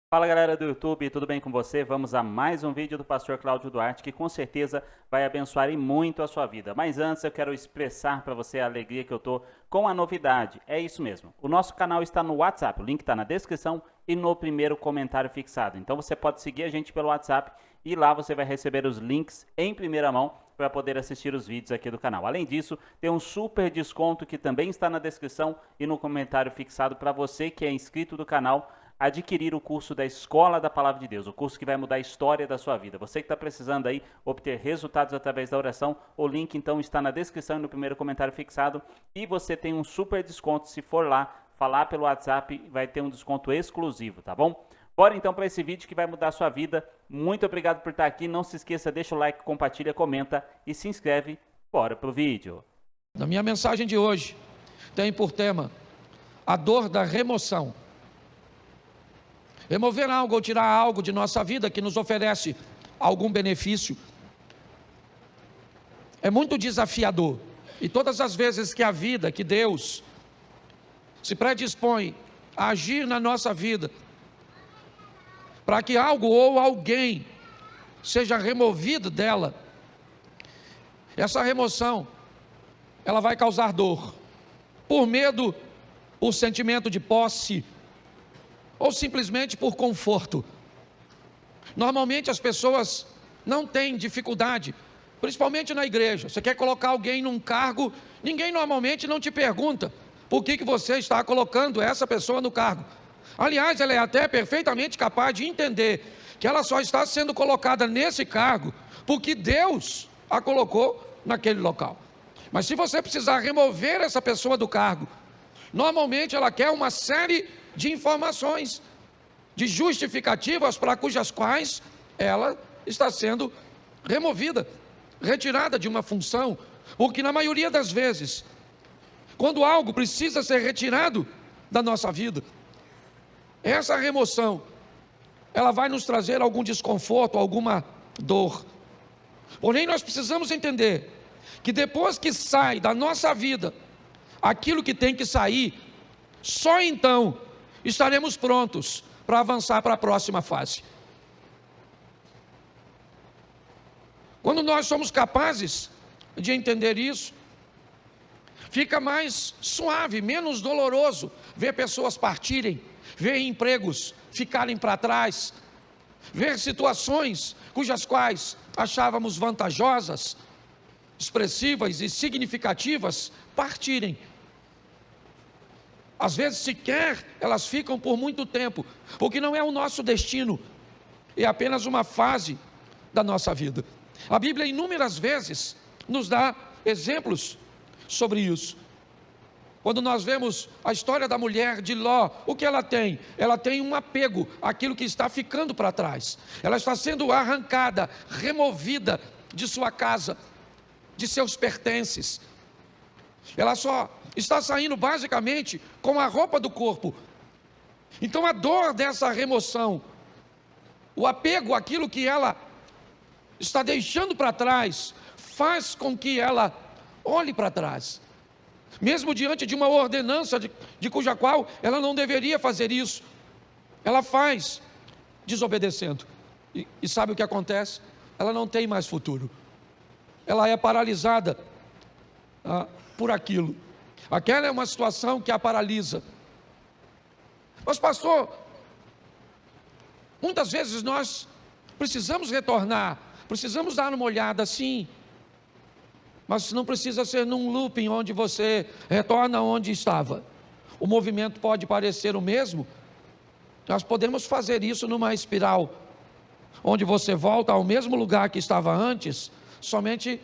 Fala galera do YouTube, tudo bem com você? Vamos a mais um vídeo do Pastor Cláudio Duarte que com certeza vai abençoar e muito a sua vida. Mas antes eu quero expressar para você a alegria que eu tô com a novidade. É isso mesmo, o nosso canal está no WhatsApp, o link está na descrição e no primeiro comentário fixado. Então você pode seguir a gente pelo WhatsApp e lá você vai receber os links em primeira mão para poder assistir os vídeos aqui do canal. Além disso, tem um super desconto que também está na descrição e no comentário fixado para você que é inscrito do canal adquirir o curso da Escola da Palavra de Deus, o curso que vai mudar a história da sua vida. Você que está precisando aí obter resultados através da oração, o link então está na descrição e no primeiro comentário fixado. E você tem um super desconto se for lá falar pelo WhatsApp, vai ter um desconto exclusivo, tá bom? Bora então para esse vídeo que vai mudar a sua vida. Muito obrigado por estar aqui. Não se esqueça, deixa o like, compartilha, comenta e se inscreve. Bora pro vídeo. Na minha mensagem de hoje, tem por tema a dor da remoção. Remover algo ou tirar algo de nossa vida que nos oferece algum benefício é muito desafiador. E todas as vezes que a vida, que Deus se predispõe a agir na nossa vida, para que algo ou alguém seja removido dela, essa remoção, ela vai causar dor, por medo, por sentimento de posse, ou simplesmente por conforto. Normalmente as pessoas não têm dificuldade, principalmente na igreja. Você quer colocar alguém num cargo, ninguém normalmente não te pergunta por que você está colocando essa pessoa no cargo. Aliás, ela é até perfeitamente capaz de entender que ela só está sendo colocada nesse cargo porque Deus a colocou naquele local. Mas se você precisar remover essa pessoa do cargo, normalmente ela quer uma série de informações, de justificativas para cujas quais ela está sendo removida, retirada de uma função, porque na maioria das vezes, quando algo precisa ser retirado da nossa vida, essa remoção, ela vai nos trazer algum desconforto, alguma dor. Porém, nós precisamos entender que depois que sai da nossa vida aquilo que tem que sair, só então estaremos prontos para avançar para a próxima fase. Quando nós somos capazes de entender isso, fica mais suave, menos doloroso ver pessoas partirem, ver empregos ficarem para trás, ver situações cujas quais achávamos vantajosas, expressivas e significativas partirem. Às vezes sequer elas ficam por muito tempo, porque não é o nosso destino, é apenas uma fase da nossa vida. A Bíblia inúmeras vezes nos dá exemplos sobre isso. Quando nós vemos a história da mulher de Ló, o que ela tem? Ela tem um apego àquilo que está ficando para trás. Ela está sendo arrancada, removida de sua casa, de seus pertences. Ela só está saindo basicamente com a roupa do corpo. Então a dor dessa remoção, o apego àquilo que ela está deixando para trás, faz com que ela olhe para trás. Mesmo diante de uma ordenança de cuja qual ela não deveria fazer isso, ela faz desobedecendo. E sabe o que acontece? Ela não tem mais futuro. Ela é paralisada por aquilo. Aquela é uma situação que a paralisa. Mas pastor, muitas vezes nós precisamos retornar, precisamos dar uma olhada sim, mas não precisa ser num looping onde você retorna onde estava. O movimento pode parecer o mesmo, nós podemos fazer isso numa espiral, onde você volta ao mesmo lugar que estava antes, somente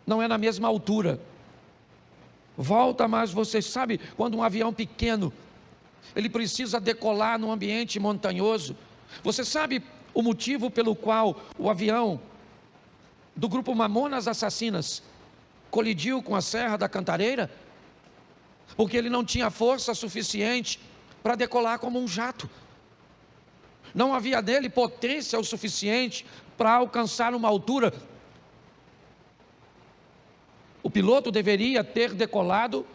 não é na mesma altura. Volta, mas você sabe, quando um avião pequeno, ele precisa decolar num ambiente montanhoso, você sabe o motivo pelo qual o avião do grupo Mamonas Assassinas colidiu com a Serra da Cantareira? Porque ele não tinha força suficiente para decolar como um jato. Não havia nele potência o suficiente para alcançar uma altura. O piloto deveria ter decolado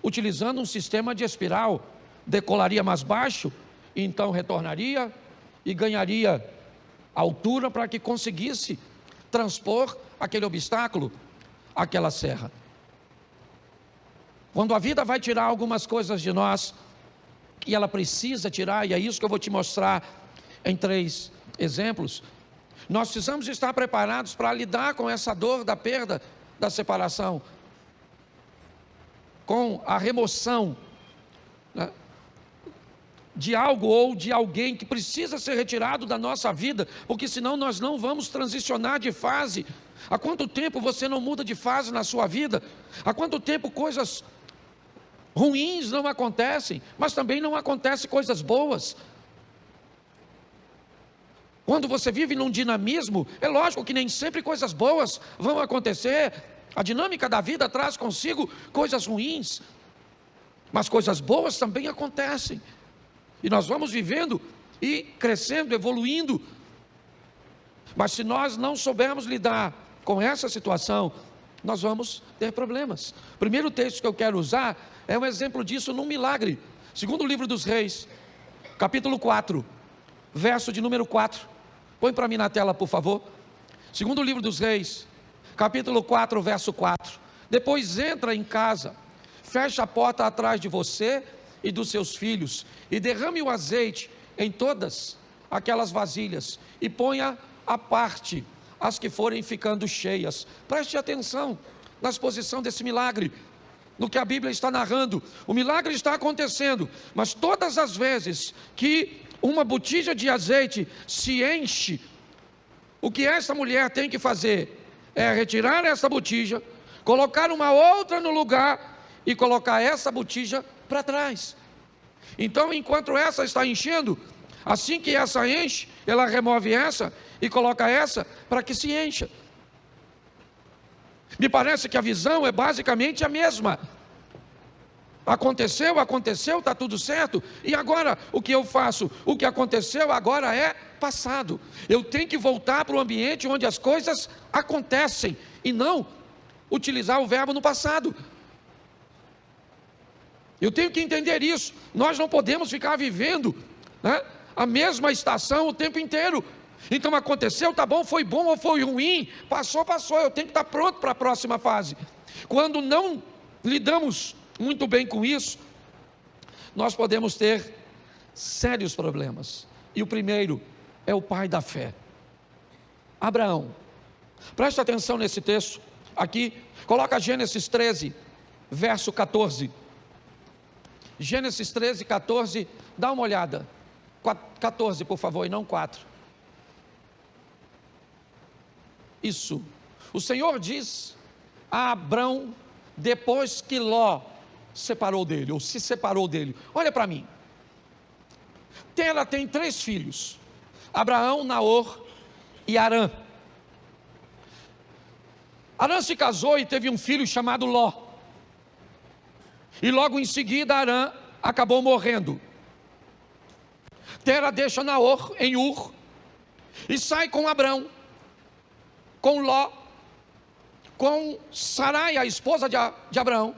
utilizando um sistema de espiral, decolaria mais baixo então retornaria e ganharia altura para que conseguisse transpor aquele obstáculo, aquela serra. Quando a vida vai tirar algumas coisas de nós, e ela precisa tirar, e é isso que eu vou te mostrar em 3 exemplos, nós precisamos estar preparados para lidar com essa dor da perda, da separação, com a remoção, né, de algo ou de alguém que precisa ser retirado da nossa vida, porque senão nós não vamos transicionar de fase. Há quanto tempo você não muda de fase na sua vida? Há quanto tempo coisas ruins não acontecem, mas também não acontecem coisas boas? Quando você vive num dinamismo, é lógico que nem sempre coisas boas vão acontecer. A dinâmica da vida traz consigo coisas ruins, mas coisas boas também acontecem. E nós vamos vivendo e crescendo, evoluindo. Mas se nós não soubermos lidar com essa situação, nós vamos ter problemas. O primeiro texto que eu quero usar é um exemplo disso num milagre. Segundo o livro dos Reis, capítulo 4, verso de número 4. Põe para mim na tela, por favor. Segundo o livro dos Reis, capítulo 4, verso 4. Depois entra em casa, fecha a porta atrás de você e dos seus filhos, e derrame o azeite em todas aquelas vasilhas, e ponha à parte as que forem ficando cheias. Preste atenção na exposição desse milagre, no que a Bíblia está narrando. O milagre está acontecendo, mas todas as vezes que uma botija de azeite se enche, o que essa mulher tem que fazer é retirar essa botija, colocar uma outra no lugar e colocar essa botija para trás. Então, enquanto essa está enchendo, assim que essa enche, ela remove essa e coloca essa para que se encha. Me parece que a visão é basicamente a mesma. Aconteceu, está tudo certo, e agora o que eu faço? O que aconteceu agora é passado. Eu tenho que voltar para o ambiente onde as coisas acontecem, e não utilizar o verbo no passado. Eu tenho que entender isso. Nós não podemos ficar vivendo, né, a mesma estação o tempo inteiro. Então aconteceu, tá bom, foi bom ou foi ruim, passou, eu tenho que estar pronto para a próxima fase. Quando não lidamos muito bem com isso, nós podemos ter sérios problemas. E o primeiro é o pai da fé, Abraão. Preste atenção nesse texto aqui, coloca Gênesis 13, verso 14. Gênesis 13, 14, dá uma olhada. 14, por favor, e não 4. Isso. O Senhor diz a Abrão, depois que Ló separou dele, ou se separou dele: olha para mim. Tera tem 3 filhos: Abraão, Naor e Harã. Harã se casou e teve um filho chamado Ló. E logo em seguida Harã acabou morrendo. Tera deixa Naor em Ur e sai com Abrão, com Ló, com Sarai, a esposa de Abraão,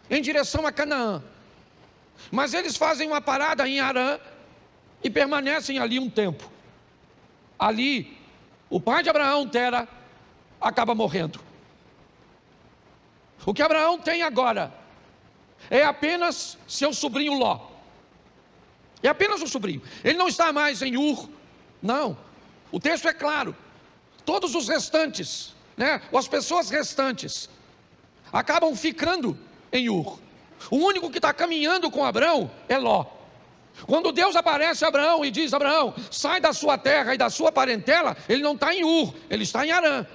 em direção a Canaã. Mas eles fazem uma parada em Harã e permanecem ali um tempo. Ali, o pai de Abraão, Tera, acaba morrendo. O que Abraão tem agora é apenas seu sobrinho Ló. É apenas um sobrinho. Ele não está mais em Ur. Não. O texto é claro. Todos os restantes, né, as pessoas restantes, acabam ficando em Ur. O único que está caminhando com Abraão é Ló. Quando Deus aparece a Abraão e diz: Abraão, sai da sua terra e da sua parentela, ele não está em Ur, ele está em Harã.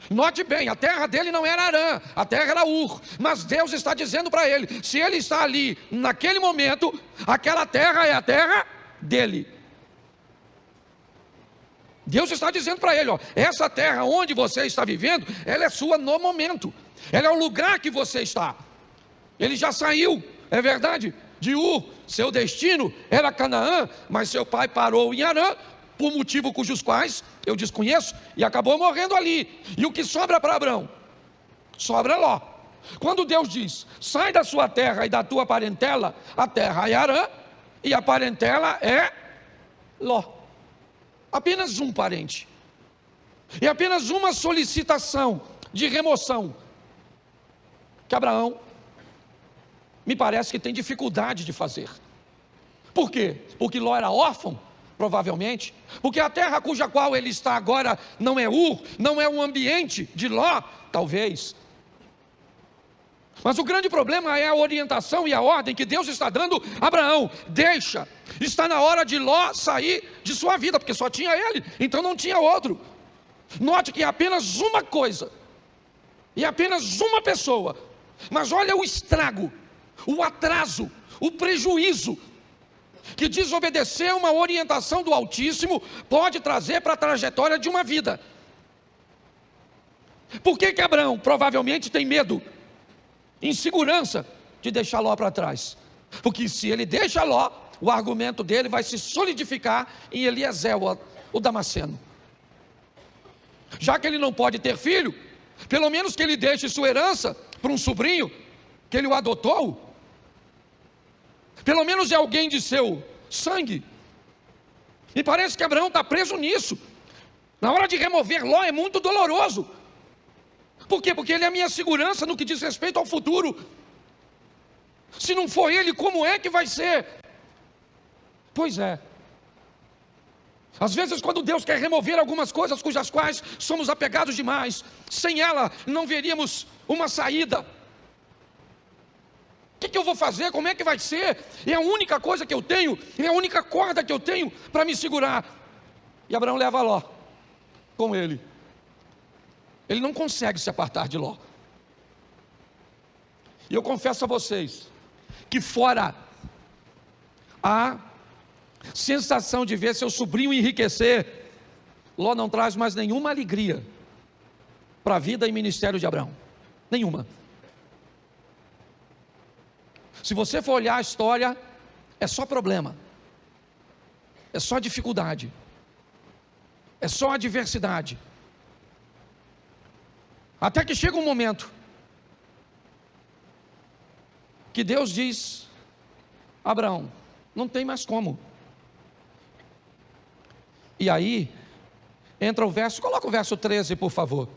Note bem, a terra dele não era Harã, a terra era Ur. Mas Deus está dizendo para ele: se ele está ali naquele momento, aquela terra é a terra dele. Deus está dizendo para ele: ó, essa terra onde você está vivendo, ela é sua no momento. Ela é o lugar que você está. Ele já saiu, é verdade, de Ur. Seu destino era Canaã, mas seu pai parou em Harã, por motivo cujos quais eu desconheço, e acabou morrendo ali. E o que sobra para Abraão? Sobra Ló. Quando Deus diz, sai da sua terra e da tua parentela, a terra é Harã e a parentela é Ló. Apenas um parente. E apenas uma solicitação de remoção que Abraão me parece que tem dificuldade de fazer. Por quê? Porque Ló era órfão, provavelmente. Porque a terra cuja qual ele está agora não é Ur, não é um ambiente de Ló, talvez. Mas o grande problema é a orientação e a ordem que Deus está dando a Abraão. Deixa, está na hora de Ló sair de sua vida, porque só tinha ele, então não tinha outro. Note que é apenas uma coisa, e apenas uma pessoa, mas olha o estrago, o atraso, o prejuízo, que desobedecer uma orientação do Altíssimo pode trazer para a trajetória de uma vida. Por que Abraão provavelmente tem medo, insegurança de deixar Ló para trás? Porque se ele deixa Ló, o argumento dele vai se solidificar em Eliezer, o Damasceno. Já que ele não pode ter filho, pelo menos que ele deixe sua herança para um sobrinho, que ele o adotou. Pelo menos é alguém de seu sangue. E parece que Abraão está preso nisso. Na hora de remover Ló é muito doloroso. Por quê? Porque ele é a minha segurança no que diz respeito ao futuro. Se não for ele, como é que vai ser? Pois é. Às vezes quando Deus quer remover algumas coisas cujas quais somos apegados demais, sem ela não veríamos uma saída. O que eu vou fazer? Como é que vai ser? É a única coisa que eu tenho, é a única corda que eu tenho para me segurar. E Abraão leva Ló com ele. Ele não consegue se apartar de Ló. E eu confesso a vocês que fora a sensação de ver seu sobrinho enriquecer, Ló não traz mais nenhuma alegria para a vida e ministério de Abraão. Nenhuma. Se você for olhar a história, é só problema, é só dificuldade, é só adversidade. Até que chega um momento que Deus diz: Abraão, não tem mais como. E aí entra o verso, coloca o verso 13 por favor,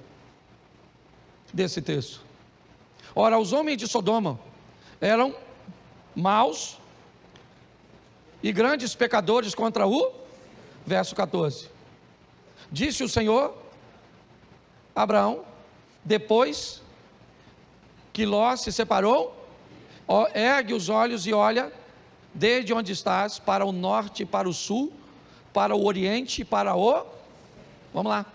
desse texto. Ora, os homens de Sodoma eram maus e grandes pecadores contra o, verso 14, disse o Senhor a Abraão, depois que Ló se separou, ergue os olhos e olha, desde onde estás, para o norte e para o sul, para o oriente e para o, vamos lá,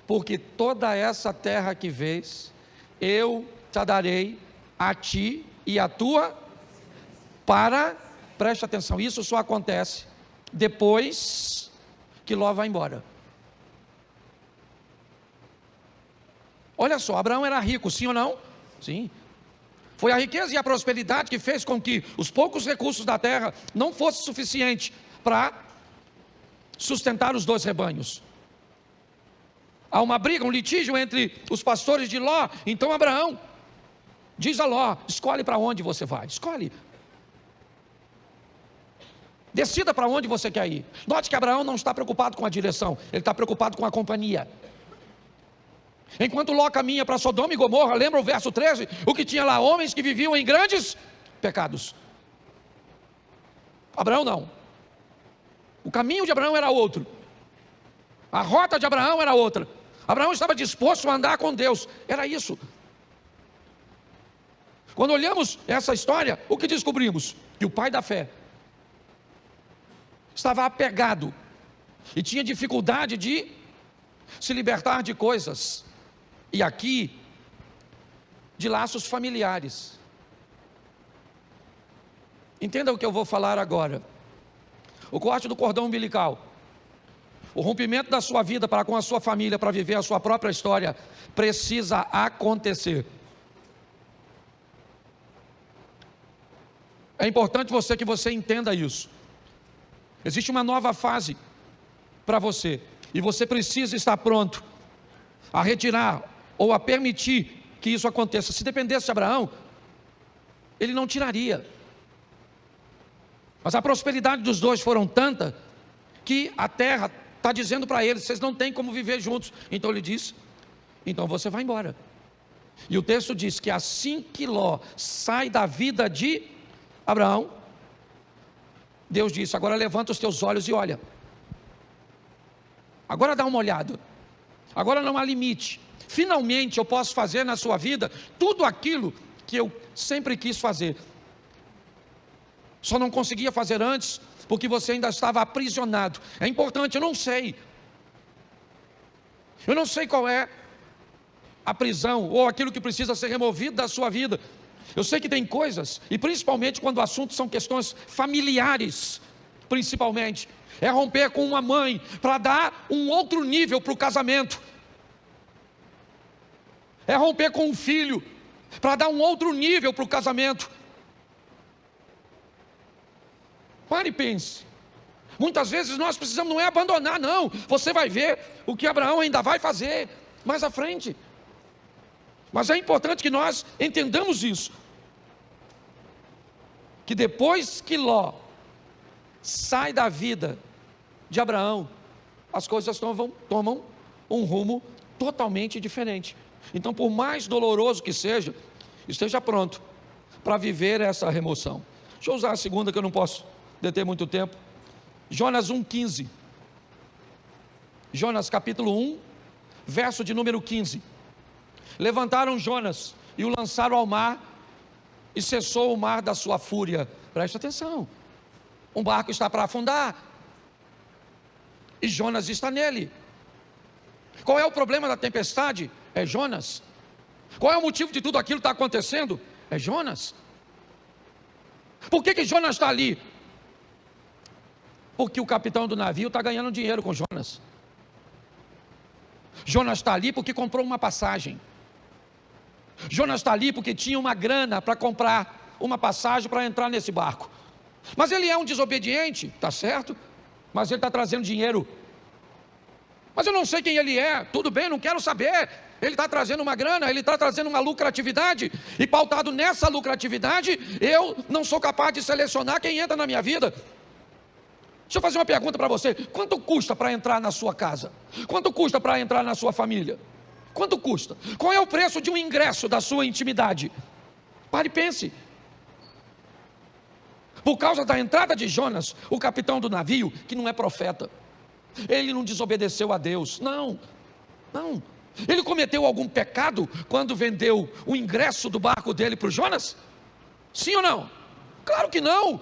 porque toda essa terra que vês, eu te darei a ti e a tua, preste atenção, isso só acontece depois que Ló vai embora. Olha só, Abraão era rico, sim ou não? Sim. Foi a riqueza e a prosperidade que fez com que os poucos recursos da terra não fossem suficientes para sustentar os dois rebanhos. Há uma briga, um litígio entre os pastores de Ló. Então Abraão diz a Ló: escolhe para onde você vai, escolhe. Decida para onde você quer ir. Note que Abraão não está preocupado com a direção, ele está preocupado com a companhia. Enquanto Ló caminha para Sodoma e Gomorra, lembra o verso 13? O que tinha lá? Homens que viviam em grandes pecados. Abraão não. O caminho de Abraão era outro. A rota de Abraão era outra. Abraão estava disposto a andar com Deus. Era isso. Quando olhamos essa história, o que descobrimos? Que o pai da fé estava apegado e tinha dificuldade de se libertar de coisas. E aqui, de laços familiares. Entenda o que eu vou falar agora. O corte do cordão umbilical, o rompimento da sua vida para com a sua família, para viver a sua própria história, precisa acontecer. É importante que você entenda isso. Existe uma nova fase para você, e você precisa estar pronto a retirar ou a permitir que isso aconteça. Se dependesse de Abraão, ele não tiraria. Mas a prosperidade dos dois foram tanta que a terra está dizendo para eles: vocês não têm como viver juntos. Então ele disse: então você vai embora. E o texto diz que assim que Ló sai da vida de Abraão, Deus disse: agora levanta os teus olhos e olha. Agora dá uma olhada. Agora não há limite. Finalmente eu posso fazer na sua vida tudo aquilo que eu sempre quis fazer. Só não conseguia fazer antes, porque você ainda estava aprisionado. É importante, eu não sei qual é a prisão, ou aquilo que precisa ser removido da sua vida. Eu sei que tem coisas, e principalmente quando o assunto são questões familiares, principalmente, é romper com uma mãe, para dar um outro nível para o casamento. É romper com um filho, para dar um outro nível para o casamento. Pare e pense. Muitas vezes nós precisamos, não é abandonar, não. Você vai ver o que Abraão ainda vai fazer mais à frente. Mas é importante que nós entendamos isso. Que depois que Ló sai da vida de Abraão, as coisas tomam um rumo totalmente diferente. Então, por mais doloroso que seja, esteja pronto para viver essa remoção. Deixa eu usar a segunda, que eu não posso deter muito tempo. Jonas 1,15. Jonas capítulo 1, verso de número 15. Levantaram Jonas e o lançaram ao mar, e cessou o mar da sua fúria. Preste atenção. Um barco está para afundar, e Jonas está nele. Qual é o problema da tempestade? É Jonas. Qual é o motivo de tudo aquilo que está acontecendo? É Jonas. Por que Jonas está ali? Porque o capitão do navio está ganhando dinheiro com Jonas. Jonas está ali porque comprou uma passagem. Jonas está ali porque tinha uma grana para comprar uma passagem para entrar nesse barco. Mas ele é um desobediente, está certo? Mas ele está trazendo dinheiro. Mas eu não sei quem ele é, tudo bem, não quero saber. Ele está trazendo uma grana, ele está trazendo uma lucratividade, e pautado nessa lucratividade, eu não sou capaz de selecionar quem entra na minha vida. Deixa eu fazer uma pergunta para você: quanto custa para entrar na sua casa? Quanto custa para entrar na sua família? Quanto custa? Qual é o preço de um ingresso da sua intimidade? Pare e pense. Por causa da entrada de Jonas, o capitão do navio, que não é profeta, ele não desobedeceu a Deus, não. Ele cometeu algum pecado quando vendeu o ingresso do barco dele para o Jonas? Sim ou não? Claro que não.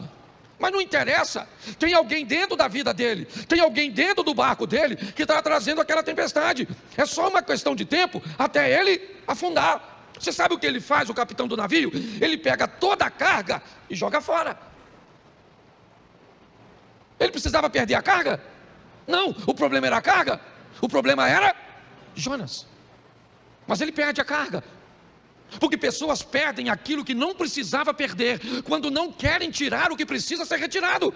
Mas não interessa, tem alguém dentro da vida dele, tem alguém dentro do barco dele que está trazendo aquela tempestade. É só uma questão de tempo até ele afundar. Você sabe o que ele faz, o capitão do navio? Ele pega toda a carga e joga fora. Ele precisava perder a carga? Não, o problema era a carga, o problema era Jonas. Mas ele perde a carga. Porque pessoas perdem aquilo que não precisava perder, quando não querem tirar o que precisa ser retirado.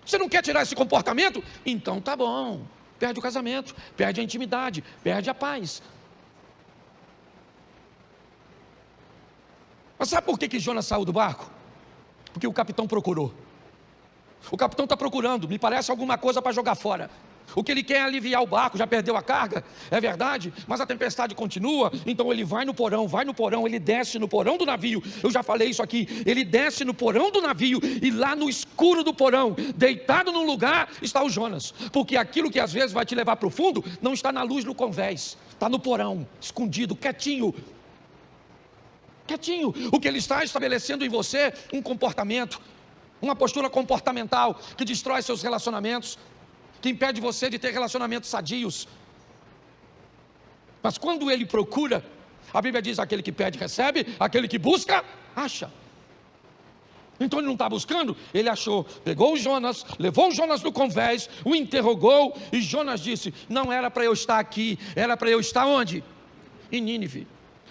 Você não quer tirar esse comportamento? Então tá bom, perde o casamento, perde a intimidade, perde a paz. Mas sabe por que Jonas saiu do barco? Porque o capitão procurou. O capitão está procurando, me parece alguma coisa para jogar fora. O que ele quer é aliviar o barco, já perdeu a carga, é verdade, mas a tempestade continua. Então ele vai no porão, ele desce no porão do navio. Eu já falei isso aqui, ele desce no porão do navio, e lá no escuro do porão, deitado num lugar, está o Jonas. Porque aquilo que às vezes vai te levar para o fundo, não está na luz no convés, está no porão, escondido, quietinho. O que ele está estabelecendo em você, um comportamento, uma postura comportamental, que destrói seus relacionamentos, que impede você de ter relacionamentos sadios. Mas quando ele procura, a Bíblia diz: aquele que pede recebe, aquele que busca acha. Então ele não está buscando, ele achou, pegou o Jonas, levou o Jonas no convés, o interrogou, e Jonas disse: não era para eu estar aqui, era para eu estar onde? Em Nínive,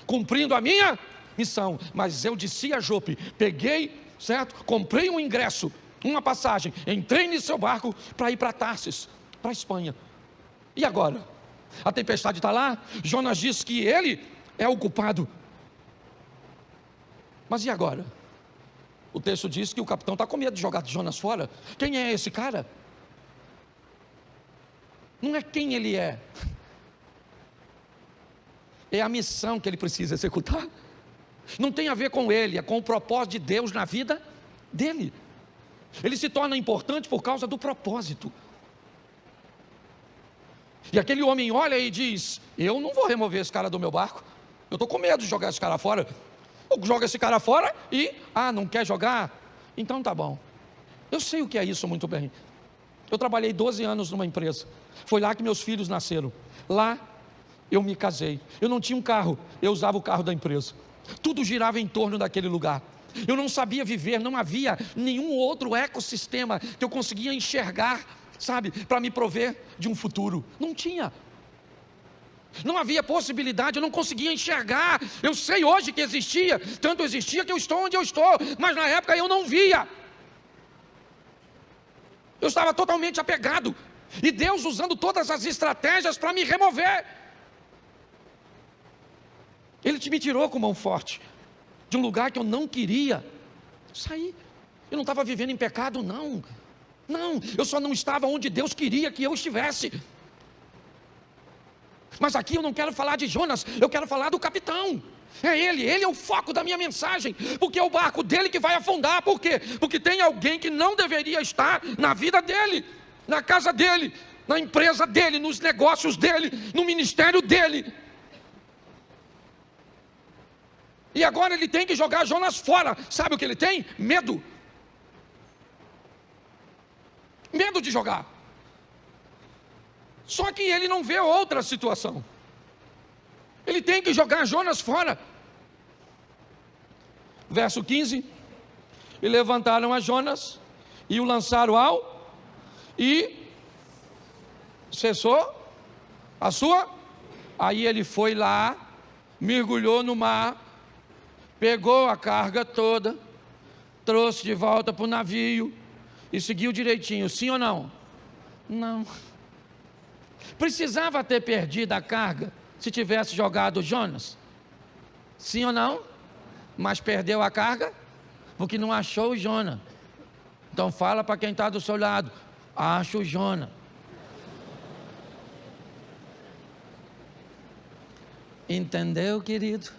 cumprindo a minha missão. Mas eu desci a Jope, peguei, certo? Comprei um ingresso, uma passagem, entrei no seu barco para ir para Tarsis, para a Espanha. E agora? A tempestade está lá, Jonas diz que ele é o culpado. Mas e agora? O texto diz que o capitão está com medo de jogar Jonas fora. Quem é esse cara? Não é quem ele é a missão que ele precisa executar. Não tem a ver com ele, é com o propósito de Deus na vida dele. Ele se torna importante por causa do propósito. E aquele homem olha e diz: eu não vou remover esse cara do meu barco, eu estou com medo de jogar esse cara fora. Eu jogo esse cara fora e, não quer jogar? Então tá bom. Eu sei o que é isso muito bem. Eu trabalhei 12 anos numa empresa, foi lá que meus filhos nasceram. Lá eu me casei, eu não tinha um carro, eu usava o carro da empresa. Tudo girava em torno daquele lugar. Eu não sabia viver, não havia nenhum outro ecossistema que eu conseguia enxergar, sabe, para me prover de um futuro. Não tinha. Não havia possibilidade, eu não conseguia enxergar. Eu sei hoje que existia, tanto existia que eu estou onde eu estou, mas na época eu não via. Eu estava totalmente apegado, e Deus usando todas as estratégias para me remover. Ele me tirou com mão forte de um lugar que eu não queria sair. Eu não estava vivendo em pecado, não, eu só não estava onde Deus queria que eu estivesse. Mas aqui eu não quero falar de Jonas, eu quero falar do capitão. É ele é o foco da minha mensagem, porque é o barco dele que vai afundar. Por quê? Porque tem alguém que não deveria estar na vida dele, na casa dele, na empresa dele, nos negócios dele, no ministério dele. E agora ele tem que jogar Jonas fora. Sabe o que ele tem? Medo. Medo de jogar. Só que ele não vê outra situação. Ele tem que jogar Jonas fora. Verso 15. E levantaram a Jonas e o lançaram ao, e cessou a sua. Aí ele foi lá, mergulhou no mar, pegou a carga toda, trouxe de volta para o navio e seguiu direitinho. Sim ou não? Não. Precisava ter perdido a carga se tivesse jogado Jonas? Sim ou não? Mas perdeu a carga porque não achou o Jonas. Então fala para quem está do seu lado: acha o Jonas. Entendeu, querido?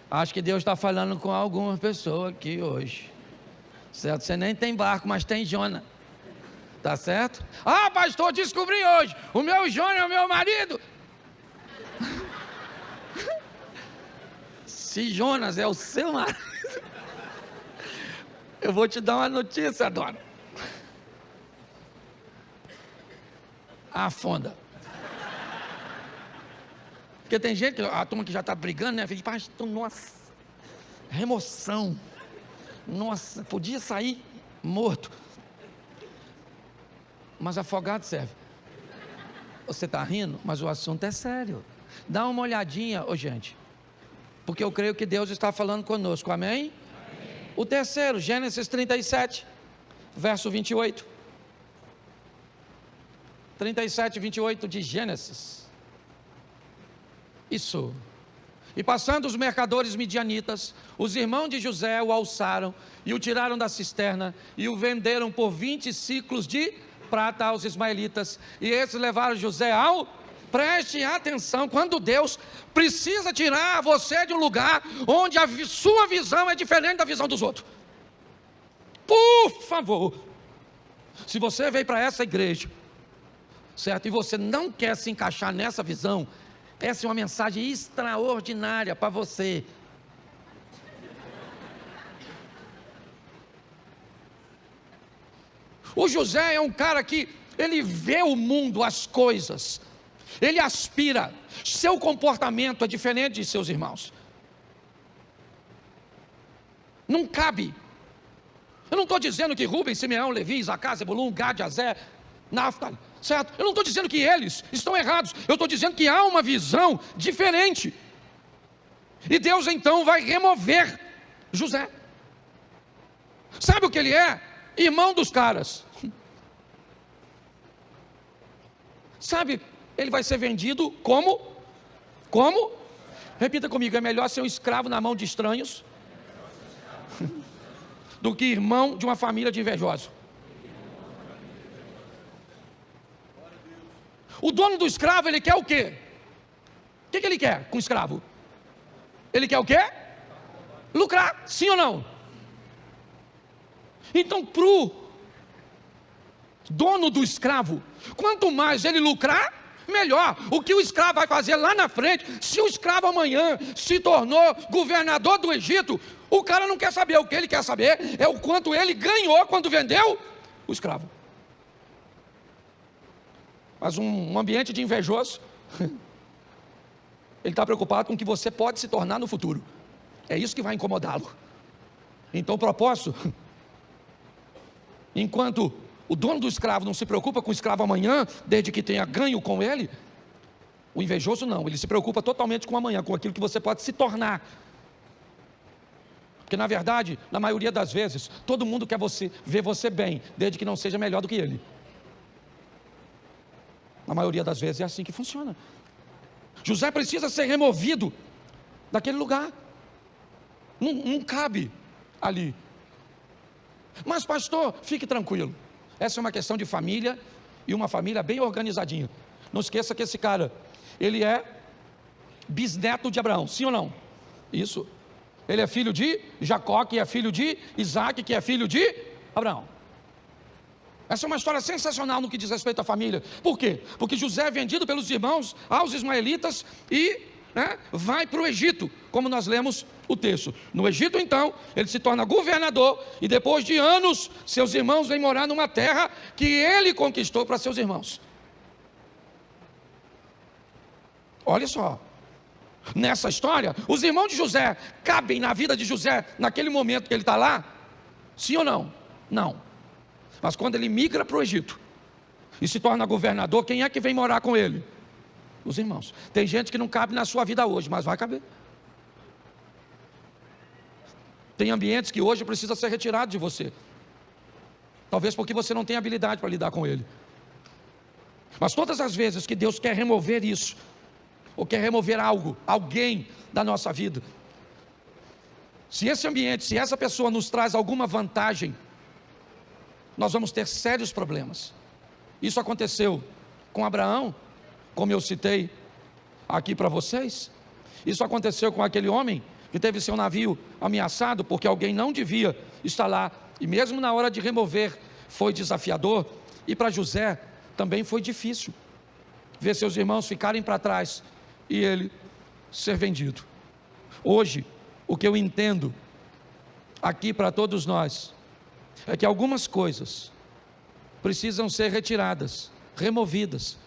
Acho que Deus está falando com alguma pessoa aqui hoje, certo? Você nem tem barco, mas tem Jonas, tá certo? Pastor, descobri hoje, o meu Jonas é o meu marido. Se Jonas é o seu marido, eu vou te dar uma notícia, dona. Afunda. Porque tem gente, a turma que já está brigando, né? Fica, pastor, nossa, remoção. Nossa, podia sair morto. Mas afogado serve. Você está rindo, mas o assunto é sério. Dá uma olhadinha, gente. Porque eu creio que Deus está falando conosco, amém? Amém. O terceiro, Gênesis 37, verso 28. 37, 28 de Gênesis. Isso. E passando os mercadores midianitas, os irmãos de José o alçaram e o tiraram da cisterna e o venderam por 20 ciclos de prata aos ismaelitas. E esses levaram José ao... Preste atenção, quando Deus precisa tirar você de um lugar onde a sua visão é diferente da visão dos outros. Por favor, se você veio para essa igreja, certo, e você não quer se encaixar nessa visão, essa é uma mensagem extraordinária para você. O José é um cara que ele vê o mundo, as coisas, ele aspira, seu comportamento é diferente de seus irmãos. Não cabe. Eu não estou dizendo que Rubem, Simeão, Levi, Zacá, Zebulun, Gad, Azé, Naftali, certo? Eu não estou dizendo que eles estão errados, eu estou dizendo que há uma visão diferente. E Deus então vai remover José. Sabe o que ele é? Irmão dos caras. Sabe, ele vai ser vendido como? Como? Repita comigo, é melhor ser um escravo na mão de estranhos do que irmão de uma família de invejosos. O dono do escravo, ele quer o quê? O que ele quer com o escravo? Ele quer o quê? Lucrar, sim ou não? Então, para o dono do escravo, quanto mais ele lucrar, melhor. O que o escravo vai fazer lá na frente, se o escravo amanhã se tornou governador do Egito, o cara não quer saber. O que ele quer saber é o quanto ele ganhou quando vendeu o escravo. Mas um ambiente de invejoso, ele está preocupado com o que você pode se tornar no futuro. É isso que vai incomodá-lo. Então o propósito, enquanto o dono do escravo não se preocupa com o escravo amanhã, desde que tenha ganho com ele, o invejoso não, ele se preocupa totalmente com amanhã, com aquilo que você pode se tornar. Porque na verdade, na maioria das vezes, todo mundo quer ver você bem, desde que não seja melhor do que ele. Na maioria das vezes é assim que funciona. José precisa ser removido daquele lugar. Não cabe ali. Mas pastor, fique tranquilo. Essa é uma questão de família, e uma família bem organizadinha. Não esqueça que esse cara, ele é bisneto de Abraão, sim ou não? Isso. Ele é filho de Jacó, que é filho de Isaac, que é filho de Abraão. Essa é uma história sensacional no que diz respeito à família. Por quê? Porque José é vendido pelos irmãos aos ismaelitas e vai para o Egito, como nós lemos o texto. No Egito, então, ele se torna governador, e depois de anos, seus irmãos vêm morar numa terra que ele conquistou para seus irmãos. Olha só, nessa história, os irmãos de José cabem na vida de José naquele momento que ele está lá? Sim ou não? Não. Mas quando ele migra para o Egito e se torna governador, quem é que vem morar com ele? Os irmãos. Tem gente que não cabe na sua vida hoje, mas vai caber. Tem ambientes que hoje precisa ser retirado de você. Talvez porque você não tem habilidade para lidar com ele. Mas todas as vezes que Deus quer remover isso, ou quer remover algo, alguém da nossa vida, se esse ambiente, se essa pessoa nos traz alguma vantagem, nós vamos ter sérios problemas. Isso aconteceu com Abraão, como eu citei aqui para vocês. Isso aconteceu com aquele homem que teve seu navio ameaçado porque alguém não devia estar lá, e mesmo na hora de remover foi desafiador. E para José também foi difícil ver seus irmãos ficarem para trás e ele ser vendido. Hoje, o que eu entendo aqui para todos nós é que algumas coisas precisam ser retiradas, removidas.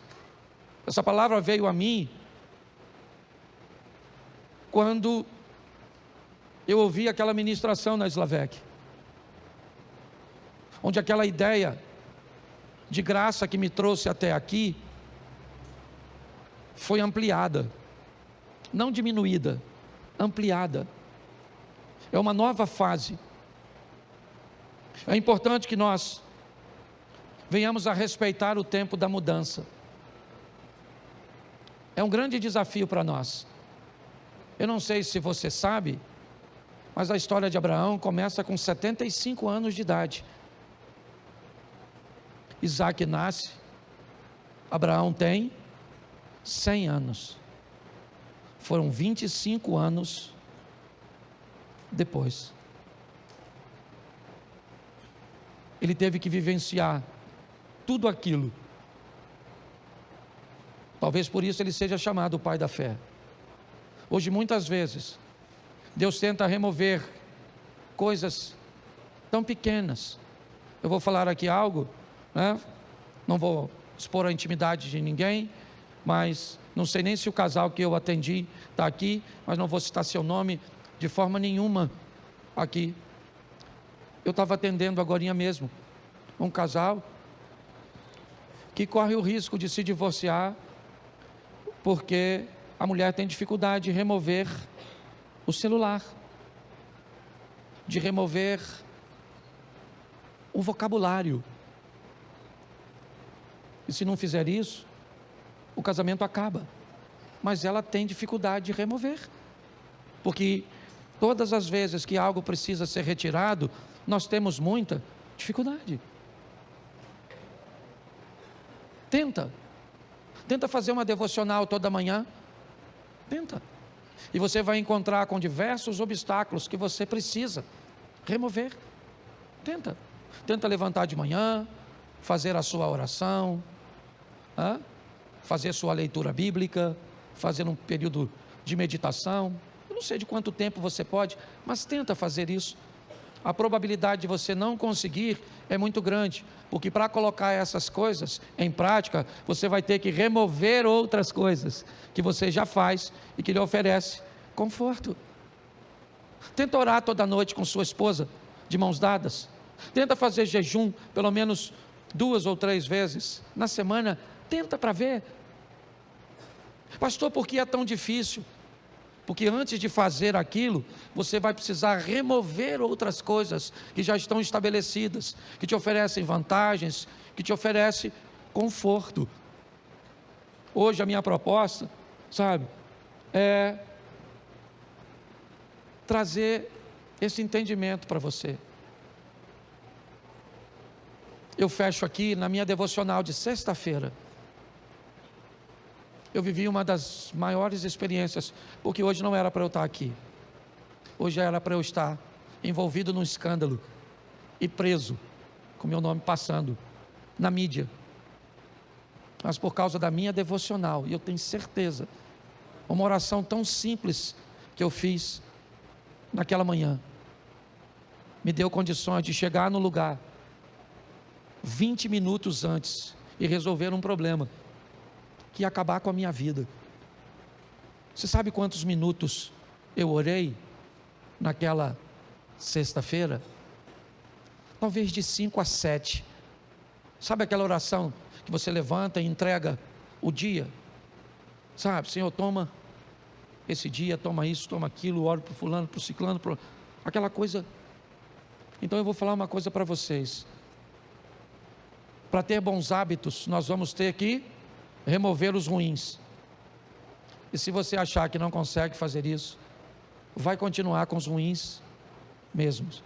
Essa palavra veio a mim quando eu ouvi aquela ministração na Slavec, onde aquela ideia de graça que me trouxe até aqui foi ampliada, não diminuída, ampliada. É uma nova fase. É importante que nós venhamos a respeitar o tempo da mudança. É um grande desafio para nós. Eu não sei se você sabe, mas a história de Abraão começa com 75 anos de idade. Isaac nasce, Abraão tem 100 anos. Foram 25 anos depois. Ele teve que vivenciar tudo aquilo. Talvez por isso ele seja chamado o pai da fé. Hoje, muitas vezes, Deus tenta remover coisas tão pequenas. Eu vou falar aqui algo, não vou expor a intimidade de ninguém, mas não sei nem se o casal que eu atendi está aqui, mas não vou citar seu nome de forma nenhuma aqui. Eu estava atendendo agorinha mesmo um casal que corre o risco de se divorciar porque a mulher tem dificuldade de remover o celular, de remover o vocabulário. E se não fizer isso, o casamento acaba. Mas ela tem dificuldade de remover. Porque todas as vezes que algo precisa ser retirado, nós temos muita dificuldade. Tenta fazer uma devocional toda manhã. Tenta. E você vai encontrar com diversos obstáculos que você precisa remover. Tenta levantar de manhã, fazer a sua oração, fazer sua leitura bíblica, fazer um período de meditação. Eu não sei de quanto tempo você pode, mas tenta fazer isso. A probabilidade de você não conseguir é muito grande, porque para colocar essas coisas em prática, você vai ter que remover outras coisas que você já faz e que lhe oferece conforto. Tenta orar toda noite com sua esposa, de mãos dadas. Tenta fazer jejum pelo menos 2 ou 3 vezes na semana. Tenta para ver. Pastor, por que é tão difícil? Porque antes de fazer aquilo, você vai precisar remover outras coisas que já estão estabelecidas, que te oferecem vantagens, que te oferecem conforto. Hoje a minha proposta, é trazer esse entendimento para você. Eu fecho aqui na minha devocional de sexta-feira. Eu vivi uma das maiores experiências, porque hoje não era para eu estar aqui. Hoje era para eu estar envolvido num escândalo e preso, com meu nome passando na mídia. Mas por causa da minha devocional, e eu tenho certeza, uma oração tão simples que eu fiz naquela manhã, me deu condições de chegar no lugar 20 minutos antes e resolver um problema que ia acabar com a minha vida. Você sabe quantos minutos eu orei naquela sexta-feira? Talvez de 5 a 7. Sabe aquela oração que você levanta e entrega o dia? Senhor, toma esse dia, toma isso, toma aquilo, oro para o fulano, para o ciclano, aquela coisa. Então eu vou falar uma coisa para vocês. Para ter bons hábitos, nós vamos ter que remover os ruins. E se você achar que não consegue fazer isso, vai continuar com os ruins mesmos.